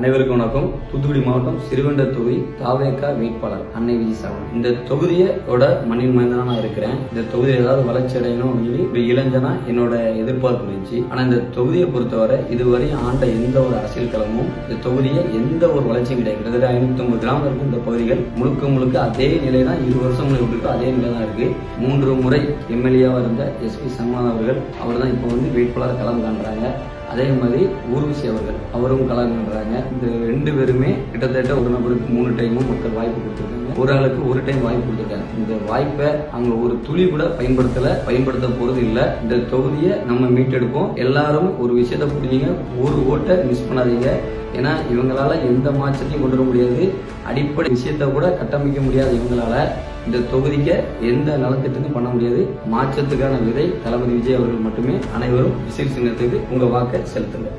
அனைவருக்கும் வணக்கம். தூத்துக்குடி மாவட்டம் சிறுவண்ட தொகுதி தாவேகா வேட்பாளர் அன்னை விஜயசாமி. இந்த தொகுதியோட மண்ணின் மைந்தனா நான் இருக்கிறேன். இந்த தொகுதியில் ஏதாவது வளர்ச்சி அடையணும் அப்படின்னு சொல்லி ஒரு இளைஞனா என்னோட எதிர்பார்ப்பு இருந்துச்சு. ஆனா இந்த தொகுதியை பொறுத்தவரை இதுவரை ஆண்ட எந்த ஒரு அரசியல் களமும் இந்த தொகுதியை எந்த ஒரு வளர்ச்சியும் கிடையாது. கிட்டத்தட்ட 550 கிராமம் இருக்கு. இந்த பகுதிகள் முழுக்க அதே நிலை தான் 20 வருஷம் விட்டுருக்கு. அதே நிலை தான் இருக்கு. 3 முறை எம்எல்ஏவா இருந்த எஸ்பி சண்முகம் அவர் தான் இப்போ வேட்பாளர் களம் காண்றாங்க. அதே மாதிரி ஊர்வசி அவரும் களம் காண்றாங்க. இந்த 2 பேருமே கிட்டத்தட்ட ஒரு நபருக்கு 3 டைமும் மக்கள் வாய்ப்பு கொடுத்துருக்காங்க. ஒரு ஆளுக்கு 1 டைம் வாய்ப்பு கொடுத்துருக்காங்க. இந்த வாய்ப்பை அவங்க ஒரு துளி கூட பயன்படுத்த போறது இல்லை. இந்த தொகுதியை நம்ம மீட்டெடுப்போம். எல்லாரும் ஒரு விஷயத்தை புரிஞ்சுங்க, ஒரு ஓட்டை மிஸ் பண்ணாதீங்க. ஏன்னா இவங்களால எந்த மாற்றத்தையும் கொண்டு வர முடியாது. அடிப்படை விஷயத்தை கூட கட்டமைக்க முடியாத இவங்களால இந்த தொகுதிக்கு எந்த நலத்திட்டத்தையும் பண்ண முடியாது. மாற்றத்துக்கான விதை தளபதி விஜய் அவர்கள் மட்டுமே. அனைவரும் விசில் சின்னத்துக்கு உங்க வாக்கை செலுத்துங்க.